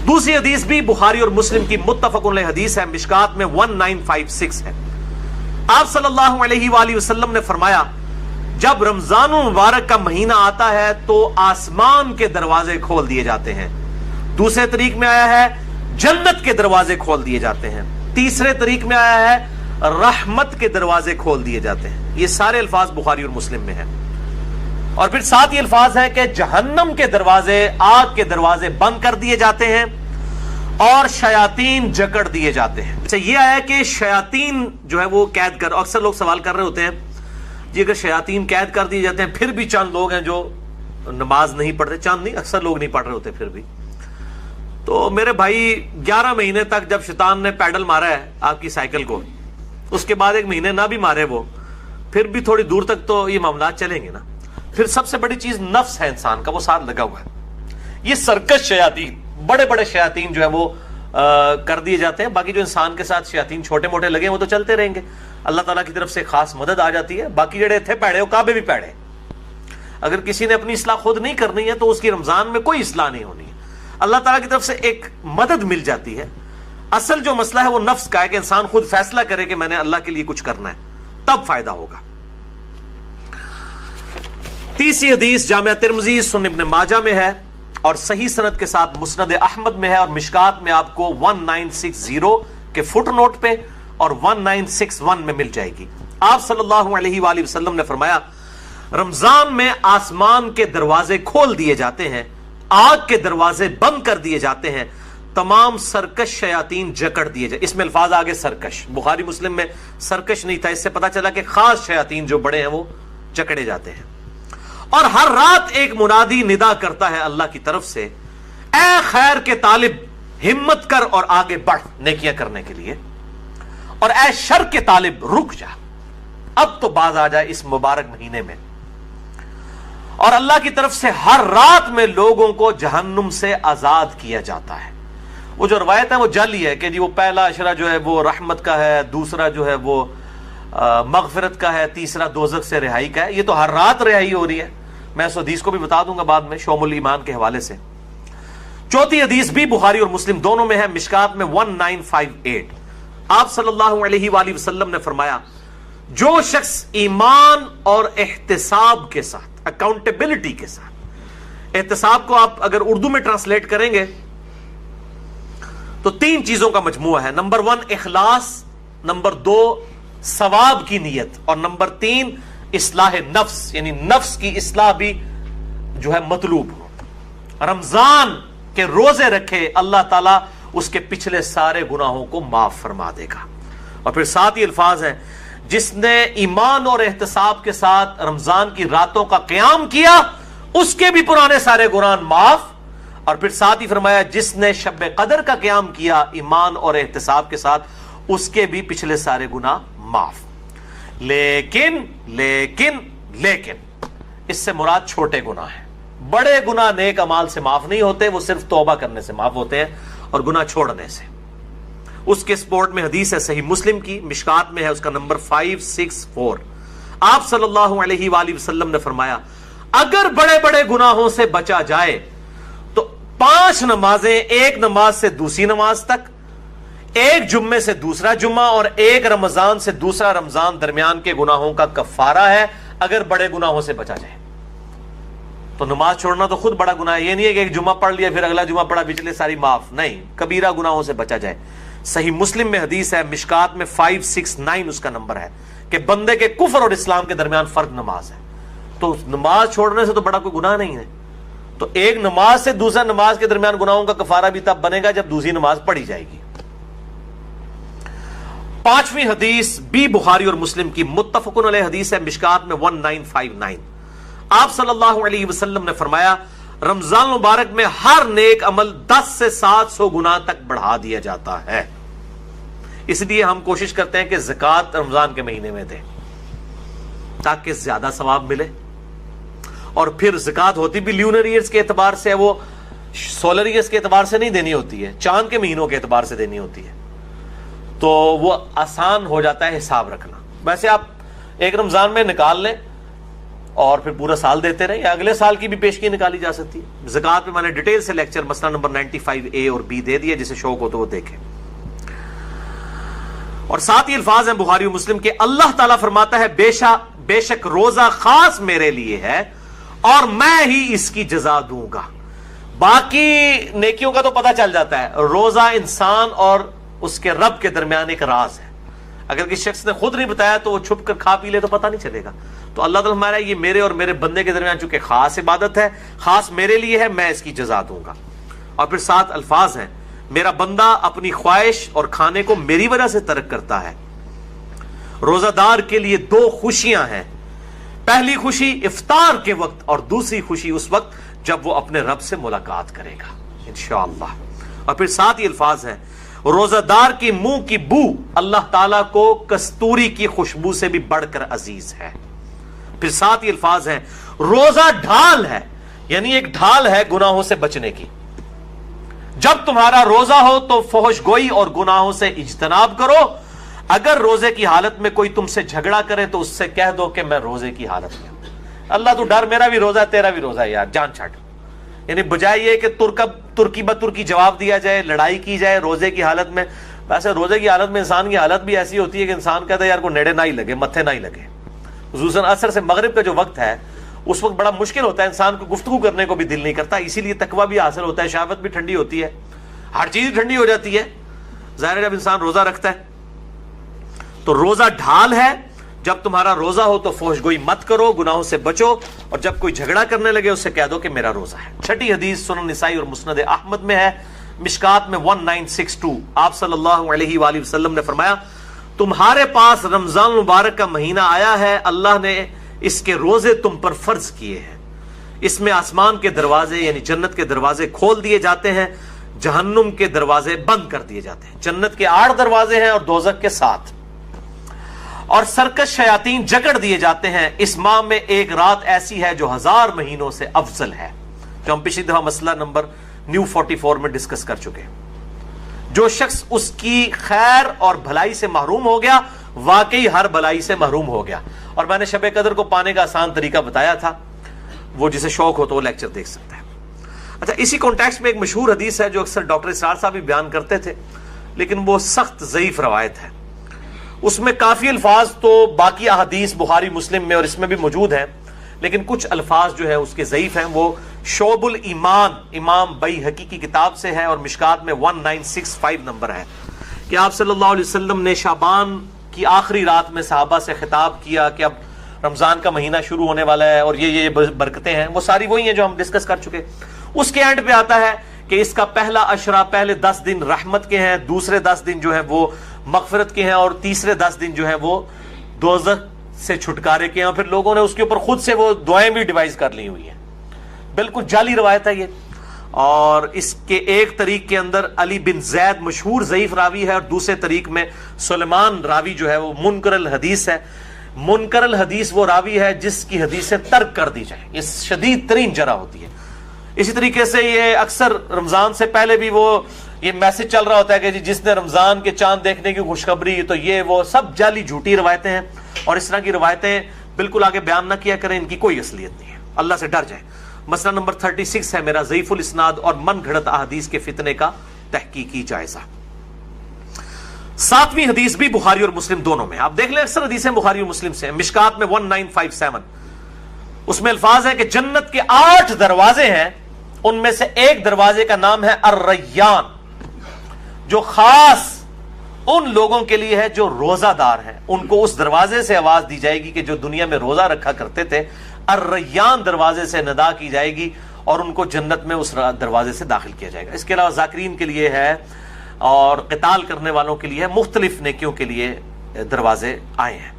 دوسری حدیث بھی بخاری اور مسلم کی متفق علیہ حدیث ہے، مشکات میں 1956 ہے۔ آپ صلی اللہ علیہ وآلہ وسلم نے فرمایا جب رمضان المبارک کا مہینہ آتا ہے تو آسمان کے دروازے کھول دیے جاتے ہیں۔ دوسرے طریق میں آیا ہے جنت کے دروازے کھول دیے جاتے ہیں۔ تیسرے طریق میں آیا ہے رحمت کے دروازے کھول دیے جاتے ہیں۔ یہ سارے الفاظ بخاری اور مسلم میں ہیں۔ اور پھر ساتھ یہ الفاظ ہے کہ جہنم کے دروازے، آگ کے دروازے بند کر دیے جاتے ہیں اور شیاطین جکڑ دیے جاتے ہیں۔ اچھا، یہ آیا کہ شیاطین جو ہے وہ قید کر، اکثر لوگ سوال کر رہے ہوتے ہیں جی اگر شیاطین قید کر دیے جاتے ہیں، پھر بھی چند لوگ ہیں جو نماز نہیں پڑھتے، چند نہیں اکثر لوگ نہیں پڑھ رہے ہوتے پھر بھی، تو میرے بھائی 11 مہینے تک جب شیطان نے پیڈل مارا ہے آپ کی سائیکل کو، اس کے بعد 1 مہینے نہ بھی مارے وہ، پھر بھی تھوڑی دور تک تو یہ معاملات چلیں گے نا۔ پھر سب سے بڑی چیز نفس ہے انسان کا، وہ ساتھ لگا ہوا ہے۔ یہ سرکش شیاطین، بڑے بڑے شیاطین جو ہے وہ کر دیے جاتے ہیں۔ باقی جو انسان کے ساتھ شیاطین چھوٹے موٹے لگے ہیں وہ تو چلتے رہیں گے، اللہ تعالیٰ کی طرف سے خاص مدد آ جاتی ہے۔ باقی جڑے تھے پیڑے وہ کعبے بھی پیڑے۔ اگر کسی نے اپنی اصلاح خود نہیں کرنی ہے تو اس کی رمضان میں کوئی اصلاح نہیں ہونی ہے، اللہ تعالیٰ کی طرف سے ایک مدد مل جاتی ہے۔ اصل جو مسئلہ ہے وہ نفس کا ہے کہ انسان خود فیصلہ کرے کہ میں نے اللہ کے لیے کچھ کرنا ہے، تب فائدہ ہوگا۔ تیسری حدیث جامعہ ترمذی، سنن ابن ماجہ میں ہے اور صحیح سند کے ساتھ مسند احمد میں ہے، اور مشکات میں آپ کو 1960 کے فٹ نوٹ پہ اور 1961 میں مل جائے گی۔ آپ صلی اللہ علیہ وآلہ وسلم نے فرمایا رمضان میں آسمان کے دروازے کھول دیے جاتے ہیں، آگ کے دروازے بند کر دیے جاتے ہیں، تمام سرکش شیاطین جکڑ دیے جائے۔ اس میں الفاظ آگے سرکش، بخاری مسلم میں سرکش نہیں تھا، اس سے پتا چلا کہ خاص شیاطین جو بڑے ہیں وہ جکڑے جاتے ہیں۔ اور ہر رات ایک منادی ندا کرتا ہے اللہ کی طرف سے، اے خیر کے طالب ہمت کر اور آگے بڑھ نیکیاں کرنے کے لیے، اور اے شر کے طالب رک جا، اب تو باز آ جائے اس مبارک مہینے میں۔ اور اللہ کی طرف سے ہر رات میں لوگوں کو جہنم سے آزاد کیا جاتا ہے۔ وہ جو روایت ہے وہ جعلی ہے کہ جی وہ پہلا عشرہ جو ہے وہ رحمت کا ہے، دوسرا جو ہے وہ مغفرت کا ہے، تیسرا دوزخ سے رہائی کا ہے۔ یہ تو ہر رات رہائی ہو رہی ہے، میں اس حدیث کو بھی بتا دوں گا بعد میں شعب الایمان کے حوالے سے۔ چوتھی حدیث بھی بخاری اور مسلم دونوں میں ہے، مشکات میں 1958۔ آپ صلی اللہ علیہ وآلہ وسلم نے فرمایا جو شخص ایمان اور احتساب کے ساتھ، اکاؤنٹیبلٹی کے ساتھ، احتساب کو آپ اگر اردو میں ٹرانسلیٹ کریں گے تو 3 چیزوں کا مجموعہ ہے۔ نمبر 1 اخلاص، نمبر 2 ثواب کی نیت، اور نمبر 3 اصلاح نفس، یعنی نفس کی اصلاح بھی جو ہے مطلوب ہو۔ رمضان کے روزے رکھے اللہ تعالیٰ اس کے پچھلے سارے گناہوں کو معاف فرما دے گا۔ اور پھر ساتھ ہی الفاظ ہیں جس نے ایمان اور احتساب کے ساتھ رمضان کی راتوں کا قیام کیا اس کے بھی پرانے سارے گناہ معاف، اور پھر ساتھ ہی فرمایا جس نے شب قدر کا قیام کیا ایمان اور احتساب کے ساتھ اس کے بھی پچھلے سارے گناہ معاف۔ لیکن اس سے مراد چھوٹے گناہ ہیں، بڑے گناہ نیک اعمال سے معاف نہیں ہوتے، وہ صرف توبہ کرنے سے معاف ہوتے ہیں اور گناہ چھوڑنے سے۔ اس کے سپورٹ میں حدیث ہے صحیح مسلم کی، مشکات میں ہے، اس کا نمبر 564۔ آپ صلی اللہ علیہ وآلہ وسلم نے فرمایا اگر بڑے بڑے گناہوں سے بچا جائے تو 5 نمازیں، ایک نماز سے دوسری نماز تک، ایک جمعے سے دوسرا جمعہ، اور ایک رمضان سے دوسرا رمضان درمیان کے گناہوں کا کفارہ ہے اگر بڑے گناہوں سے بچا جائے۔ تو نماز چھوڑنا تو خود بڑا گناہ ہے، یہ نہیں ہے کہ ایک جمعہ پڑھ لیا پھر اگلا جمعہ پڑھا پچھلے ساری معاف، نہیں، کبیرہ گناہوں سے بچا جائے۔ صحیح مسلم میں حدیث ہے، مشکات میں 569 اس کا نمبر ہے کہ بندے کے کفر اور اسلام کے درمیان فرق نماز ہے۔ تو نماز چھوڑنے سے تو بڑا کوئی گناہ نہیں ہے، تو ایک نماز سے دوسرا نماز کے درمیان گناہوں کا کفارہ بھی تب بنے گا جب دوسری نماز پڑھی جائے گی۔ 5ویں حدیث بھی بخاری اور مسلم کی متفق علیہ حدیث ہے، مشکات میں 1959۔ آپ صلی اللہ علیہ وسلم نے فرمایا رمضان مبارک میں ہر نیک عمل 10 سے 700 گنا تک بڑھا دیا جاتا ہے۔ اس لیے ہم کوشش کرتے ہیں کہ زکوٰۃ رمضان کے مہینے میں دیں تاکہ زیادہ ثواب ملے، اور پھر زکوٰۃ ہوتی بھی لیونر ایئرز کے اعتبار سے، وہ سولر ایئرز کے اعتبار سے نہیں دینی ہوتی ہے، چاند کے مہینوں کے اعتبار سے دینی ہوتی ہے، تو وہ آسان ہو جاتا ہے حساب رکھنا۔ ویسے آپ ایک رمضان میں نکال لیں اور پھر پورا سال دیتے رہیں، یا اگلے سال کی بھی پیشگی نکالی جا سکتی ہے۔ زکوٰۃ پہ میں نے ڈیٹیل سے لیکچر مسئلہ نمبر 95A اور B دے دیا، جسے شوق ہو تو وہ دیکھیں۔ اور ساتھ ہی الفاظ ہیں بخاری و مسلم کے، اللہ تعالیٰ فرماتا ہے بے شک روزہ خاص میرے لیے ہے اور میں ہی اس کی جزا دوں گا۔ باقی نیکیوں کا تو پتہ چل جاتا ہے، روزہ انسان اور اس کے رب کے درمیان ایک راز ہے، اگر کسی شخص نے خود نہیں بتایا تو وہ چھپ کر کھا پی لے تو پتہ نہیں چلے گا۔ تو اللہ تعالیٰ ہمارا یہ میرے اور میرے بندے کے درمیان چونکہ خاص عبادت ہے، خاص میرے لیے ہے، میں اس کی جزا دوں گا۔ اور پھر ساتھ الفاظ ہیں، میرا بندہ اپنی خواہش اور کھانے کو میری وجہ سے ترک کرتا ہے۔ روزہ دار کے لیے 2 خوشیاں ہیں، پہلی خوشی افطار کے وقت اور دوسری خوشی اس وقت جب وہ اپنے رب سے ملاقات کرے گا انشاءاللہ۔ اور پھر ساتھ ہی الفاظ ہیں، روزہ دار کی منہ کی بو اللہ تعالیٰ کو کستوری کی خوشبو سے بھی بڑھ کر عزیز ہے۔ پھر ساتھ ہی الفاظ ہیں، روزہ ڈھال ہے، یعنی ایک ڈھال ہے گناہوں سے بچنے کی۔ جب تمہارا روزہ ہو تو فحش گوئی اور گناہوں سے اجتناب کرو، اگر روزے کی حالت میں کوئی تم سے جھگڑا کرے تو اس سے کہہ دو کہ میں روزے کی حالت میں ہوں۔ اللہ تو ڈر، میرا بھی روزہ ہے تیرا بھی روزہ ہے یار، جان چھٹ۔ یعنی بجائے یہ کہ ترکی بترکی جواب دیا جائے، لڑائی کی جائے روزے کی حالت میں۔ ویسے روزے کی حالت میں انسان کی حالت بھی ایسی ہوتی ہے کہ انسان کہتا ہے یار کو نیڑے نہ ہی لگے، متھے نہ ہی لگے۔ خصوصاً عصر سے مغرب کا جو وقت ہے اس وقت بڑا مشکل ہوتا ہے، انسان کو گفتگو کرنے کو بھی دل نہیں کرتا، اسی لیے تقویٰ بھی حاصل ہوتا ہے، شہوت بھی ٹھنڈی ہوتی ہے، ہر چیز ٹھنڈی ہو جاتی ہے ظاہر ہے جب انسان روزہ رکھتا ہے۔ تو روزہ ڈھال ہے، جب تمہارا روزہ ہو تو فحش گوئی مت کرو، گناہوں سے بچو، اور جب کوئی جھگڑا کرنے لگے اس سے کہہ دو کہ میرا روزہ ہے۔ چھٹی حدیث سنن نسائی اور مسند احمد میں ہے، مشکات میں 1962، آپ صلی اللہ علیہ وآلہ وسلم نے فرمایا، تمہارے پاس رمضان مبارک کا مہینہ آیا ہے، اللہ نے اس کے روزے تم پر فرض کیے ہیں، اس میں آسمان کے دروازے یعنی جنت کے دروازے کھول دیے جاتے ہیں، جہنم کے دروازے بند کر دیے جاتے ہیں۔ جنت کے 8 دروازے ہیں اور دوزخ کے 7، اور سرکش شیاطین جکڑ دیے جاتے ہیں۔ اس ماہ میں ایک رات ایسی ہے جو 1000 مہینوں سے افضل ہے، جو ہم پچھلی دفعہ مسئلہ نمبر نیو 44 میں ڈسکس کر چکے ہیں۔ جو شخص اس کی خیر اور بھلائی سے محروم ہو گیا واقعی ہر بھلائی سے محروم ہو گیا۔ اور میں نے شب قدر کو پانے کا آسان طریقہ بتایا تھا، وہ جسے شوق ہو تو وہ لیکچر دیکھ سکتا ہے۔ اچھا، اسی کانٹیکسٹ میں ایک مشہور حدیث ہے جو اکثر ڈاکٹر اسرار صاحب بھی بیان کرتے تھے، لیکن وہ سخت ضعیف روایت ہے۔ اس میں کافی الفاظ تو باقی احادیث بخاری مسلم میں اور اس میں بھی موجود ہیں، لیکن کچھ الفاظ جو ہے اس کے ضعیف ہیں۔ وہ شعب الایمان امام بیہقی کی کتاب سے ہے اور مشکات میں 1965 نمبر ہے کہ آپ صلی اللہ علیہ وسلم نے شعبان کی آخری رات میں صحابہ سے خطاب کیا کہ اب رمضان کا مہینہ شروع ہونے والا ہے اور یہ برکتیں ہیں، وہ ساری وہی ہیں جو ہم ڈسکس کر چکے۔ اس کے اینڈ پہ آتا ہے کہ اس کا پہلا عشرہ، پہلے 10 دن رحمت کے ہیں، دوسرے 10 دن جو ہیں وہ مغفرت کے ہیں، اور تیسرے 10 دن جو ہیں وہ دوزخ سے چھٹکارے کے ہیں۔ اور پھر لوگوں نے اس کے اوپر خود سے وہ دعائیں بھی ڈیوائز کر لی ہوئی ہیں، بالکل جعلی روایت ہے یہ۔ اور اس کے ایک طریق کے اندر علی بن زید مشہور ضعیف راوی ہے، اور دوسرے طریق میں سلیمان راوی جو ہے وہ منکر الحدیث ہے۔ منکر الحدیث وہ راوی ہے جس کی حدیثیں ترک کر دی جائیں، یہ شدید ترین جرح ہوتی ہے۔ اسی طریقے سے یہ اکثر رمضان سے پہلے بھی وہ یہ میسج چل رہا ہوتا ہے کہ جس نے رمضان کے چاند دیکھنے کی خوشخبری، تو یہ وہ سب جعلی جھوٹی روایتیں ہیں، اور اس طرح کی روایتیں بالکل آگے بیان نہ کیا کریں، ان کی کوئی اصلیت نہیں ہے، اللہ سے ڈر جائیں۔ مسئلہ نمبر 36 ہے میرا ضعیف الاسناد اور من گھڑت احادیث کے فتنے کا تحقیقی جائزہ۔ 7ویں حدیث بھی بخاری اور مسلم دونوں میں، آپ دیکھ لیں اکثر حدیثیں بخاری اور مسلم سے، مشکات میں 1957، اس میں الفاظ ہے کہ جنت کے 8 دروازے ہیں، ان میں سے ایک دروازے کا نام ہے الریان، جو خاص ان لوگوں کے لیے ہے جو روزہ دار ہیں۔ ان کو اس دروازے سے آواز دی جائے گی کہ جو دنیا میں روزہ رکھا کرتے تھے، الریان دروازے سے ندا کی جائے گی، اور ان کو جنت میں اس دروازے سے داخل کیا جائے گا۔ اس کے علاوہ ذاکرین کے لیے ہے اور قتال کرنے والوں کے لیے ہے، مختلف نیکیوں کے لیے دروازے آئے ہیں۔